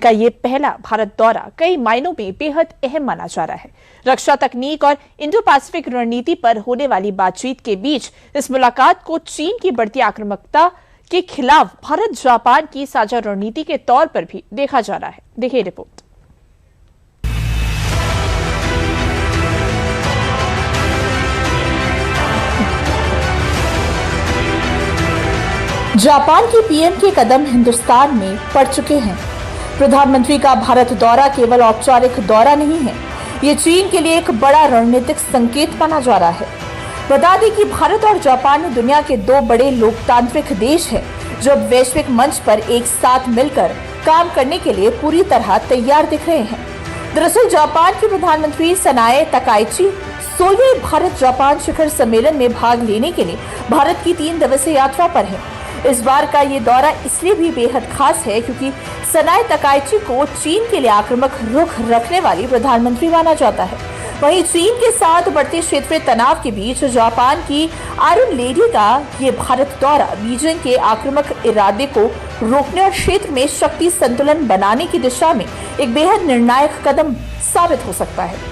का ये पहला भारत दौरा कई मायनों में बेहद अहम माना जा रहा है। रक्षा तकनीक और इंडो पैसिफिक रणनीति पर होने वाली बातचीत के बीच इस मुलाकात को चीन की बढ़ती आक्रामकता के खिलाफ भारत जापान की साझा रणनीति के तौर पर भी देखा जा रहा है। देखिए रिपोर्ट। जापान की पीएम के कदम हिंदुस्तान में पड़ चुके हैं। प्रधानमंत्री का भारत दौरा केवल औपचारिक दौरा नहीं है, ये चीन के लिए एक बड़ा रणनीतिक संकेत माना जा रहा है। बता दें कि भारत और जापान दुनिया के दो बड़े लोकतांत्रिक देश हैं, जो वैश्विक मंच पर एक साथ मिलकर काम करने के लिए पूरी तरह तैयार दिख रहे हैं। दरअसल जापान के प्रधानमंत्री सनाए तकाइची 16वें भारत जापान शिखर सम्मेलन में भाग लेने के लिए भारत की 3 दिवसीय यात्रा पर है। इस बार का ये दौरा इसलिए भी बेहद खास है क्योंकि सनाए तकाइची को चीन के लिए आक्रामक रुख रखने वाली प्रधानमंत्री माना जाता है। वहीं चीन के साथ बढ़ते क्षेत्रीय तनाव के बीच जापान की आयरन लेडी का ये भारत दौरा बीजिंग के आक्रामक इरादे को रोकने और क्षेत्र में शक्ति संतुलन बनाने की दिशा में एक बेहद निर्णायक कदम साबित हो सकता है।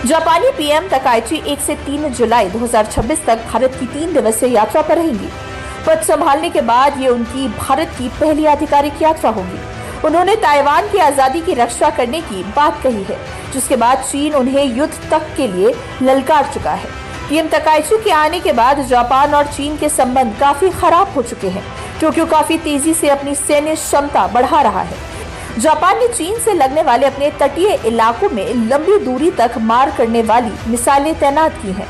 जापानी पीएम तकाइची 1 से 3 जुलाई 2026 तक भारत की 3 दिवसीय यात्रा पर रहेंगी। पद संभालने के बाद ये उनकी भारत की पहली आधिकारिक यात्रा होगी। उन्होंने ताइवान की आजादी की रक्षा करने की बात कही है, जिसके बाद चीन उन्हें युद्ध तक के लिए ललकार चुका है। पीएम तकाइची के आने के बाद जापान और चीन के संबंध काफी खराब हो चुके हैं। टोक्यो काफी तेजी से अपनी सैन्य क्षमता बढ़ा रहा है। जापान ने चीन से लगने वाले अपने तटीय इलाकों में लंबी दूरी तक मार करने वाली मिसाइलें तैनात की हैं।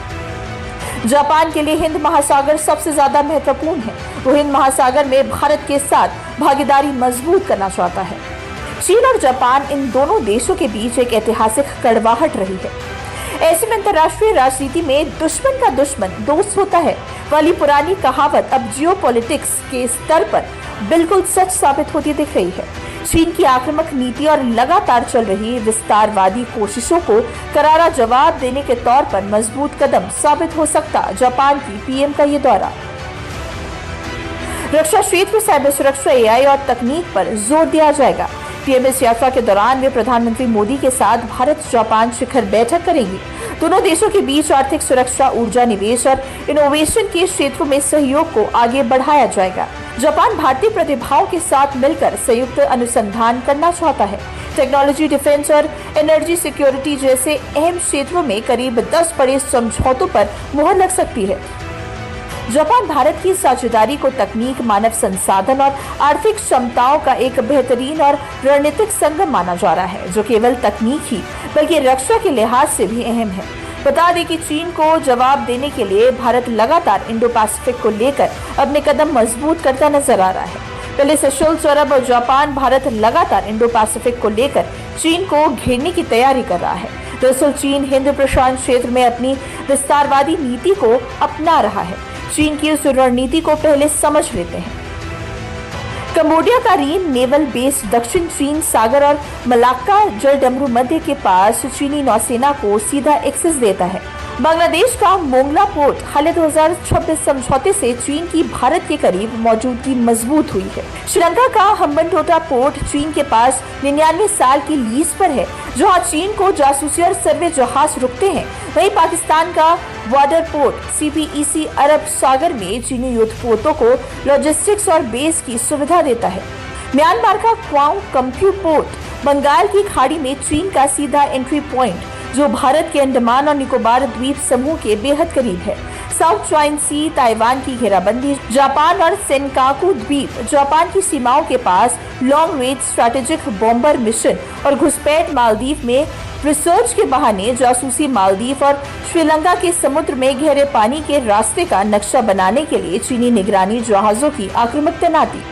जापान के लिए हिंद महासागर सबसे ज्यादा महत्वपूर्ण है। वो हिंद महासागर में भारत के साथ भागीदारी मजबूत करना चाहता है। चीन और जापान इन दोनों देशों के बीच एक ऐतिहासिक कड़वाहट रही है। ऐसे में अंतर्राष्ट्रीय राजनीति में दुश्मन का दुश्मन दोस्त होता है वाली पुरानी कहावत अब जियोपॉलिटिक्स के स्तर पर बिल्कुल सच साबित होती दिख रही है। चीन की आक्रामक नीति और लगातार चल रही विस्तारवादी कोशिशों को करारा जवाब देने के तौर पर मजबूत कदम साबित हो सकता जापान की पीएम का ये दौरा। रक्षा क्षेत्र, साइबर सुरक्षा, एआई और तकनीक पर जोर दिया जाएगा। पीएम इस यात्रा के दौरान वे प्रधानमंत्री मोदी के साथ भारत जापान शिखर बैठक करेंगी। दोनों देशों के बीच आर्थिक सुरक्षा, ऊर्जा निवेश और इनोवेशन के क्षेत्रों में सहयोग को आगे बढ़ाया जाएगा। जापान भारतीय प्रतिभाओं के साथ मिलकर संयुक्त अनुसंधान करना चाहता है। टेक्नोलॉजी, डिफेंस और एनर्जी सिक्योरिटी जैसे अहम क्षेत्रों में करीब 10 बड़े समझौतों पर मुहर लग सकती है। जापान भारत की साझेदारी को तकनीक, मानव संसाधन और आर्थिक क्षमताओं का एक बेहतरीन और रणनीतिक संगम माना जा रहा है, जो केवल तकनीक ही बल्कि रक्षा के लिहाज से भी अहम है। बता दें कि चीन को जवाब देने के लिए भारत लगातार इंडो पैसिफिक को लेकर अपने कदम मजबूत करता नजर आ रहा है। पहले सेशेल्स, अरब और जापान भारत लगातार इंडो पैसिफिक को लेकर चीन को घेरने की तैयारी कर रहा है। दरअसल चीन हिंद प्रशांत क्षेत्र में अपनी विस्तारवादी नीति को अपना रहा है। चीन की उस रणनीति को पहले समझ लेते हैं। कंबोडिया का रीन नेवल बेस दक्षिण चीन सागर और मलाक्का जलडमरू मध्य के पास चीनी नौसेना को सीधा एक्सेस देता है। बांग्लादेश का मोंगला पोर्ट हाल 2026 समझौते से चीन की भारत के करीब मौजूदगी मजबूत हुई है। श्रीलंका का हम्बनटोटा पोर्ट चीन के पास 99 साल की लीज पर है, जहां चीन को जासूसी और सर्वे जहाज रुकते हैं। वहीं पाकिस्तान का बॉर्डर पोर्ट सीपीईसी अरब सागर में चीनी युद्धपोतों को लॉजिस्टिक्स और बेस की सुविधा देता है। म्यांमार का क्वांग कम्प्यू पोर्ट बंगाल की खाड़ी में चीन का सीधा एंट्री पॉइंट, जो भारत के अंडमान और निकोबार द्वीप समूह के बेहद करीब है। साउथ चाइना सी, ताइवान की घेराबंदी, जापान और सेनकाकू द्वीप जापान की सीमाओं के पास long range strategic bomber mission और घुसपैठ मालदीव में रिसर्च के बहाने जासूसी, मालदीव और श्रीलंका के समुद्र में गहरे पानी के रास्ते का नक्शा बनाने के लिए चीनी निगरानी जहाजों की आक्रामक तैनाती।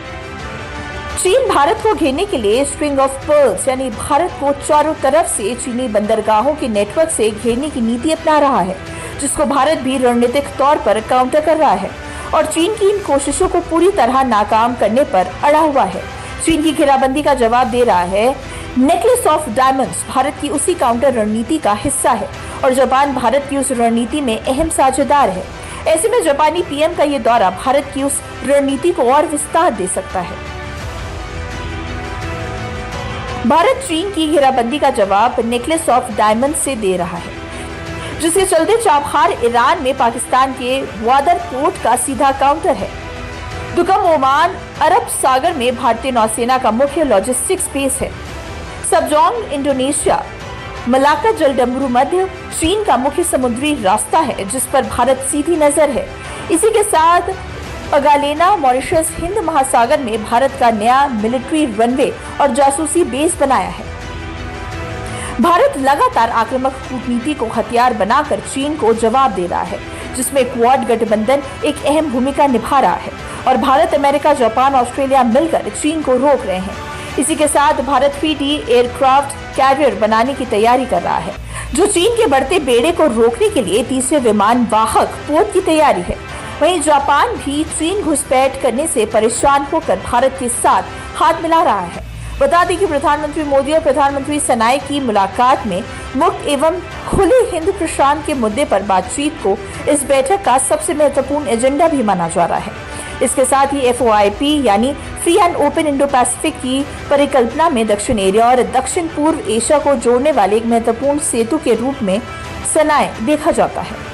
चीन भारत को घेरने के लिए स्ट्रिंग ऑफ पर्ल्स यानी भारत को चारों तरफ से चीनी बंदरगाहों के नेटवर्क से घेरने की नीति अपना रहा है, जिसको भारत भी रणनीतिक तौर पर काउंटर कर रहा है और चीन की इन कोशिशों को पूरी तरह नाकाम करने पर अड़ा हुआ है। चीन की घेराबंदी का जवाब दे रहा है। नेकलेस ऑफ डायमंड्स भारत की उसी काउंटर रणनीति का हिस्सा है और जापान भारत की उस रणनीति में अहम साझेदार है। ऐसे में जापानी पीएम का ये दौरा भारत की उस रणनीति को और विस्तार दे सकता है। भारत चीन की घेराबंदी का जवाब नेकलेस ऑफ डायमंड से दे रहा है, जिसके चलते चाबहार ईरान में पाकिस्तान के ग्वादर पोर्ट का सीधा काउंटर है। दुकम ओमान अरब सागर में भारतीय नौसेना का मुख्य लॉजिस्टिक्स बेस है। सबजोंग इंडोनेशिया मलाक्का जलडमरू मध्य चीन का मुख्य समुद्री रास्ता है, जिस पर भारत सीधी नजर है। इसी के साथ पगालेना मॉरिशस हिंद महासागर में भारत का नया मिलिट्री रनवे और जासूसी बेस बनाया है। भारत लगातार आक्रामक कूटनीति को हथियार बनाकर चीन को जवाब दे रहा है, जिसमें क्वाड गठबंधन एक अहम भूमिका निभा रहा है और भारत, अमेरिका, जापान, ऑस्ट्रेलिया मिलकर चीन को रोक रहे हैं। इसी के साथ भारत 3D एयरक्राफ्ट कैरियर बनाने की तैयारी कर रहा है, जो चीन के बढ़ते बेड़े को रोकने के लिए तीसरे विमान वाहक पोत की तैयारी है। वहीं जापान भी चीन घुसपैठ करने से परेशान होकर भारत के साथ हाथ मिला रहा है। बता दें कि प्रधानमंत्री मोदी और प्रधानमंत्री सनाई की मुलाकात में मुक्त एवं खुले हिंद प्रशांत के मुद्दे पर बातचीत को इस बैठक का सबसे महत्वपूर्ण एजेंडा भी माना जा रहा है। इसके साथ ही FOIP यानी free and open Indo Pacific की परिकल्पना में दक्षिण एरिया और दक्षिण पूर्व एशिया को जोड़ने वाले एक महत्वपूर्ण सेतु के रूप में सनाई देखा जाता है।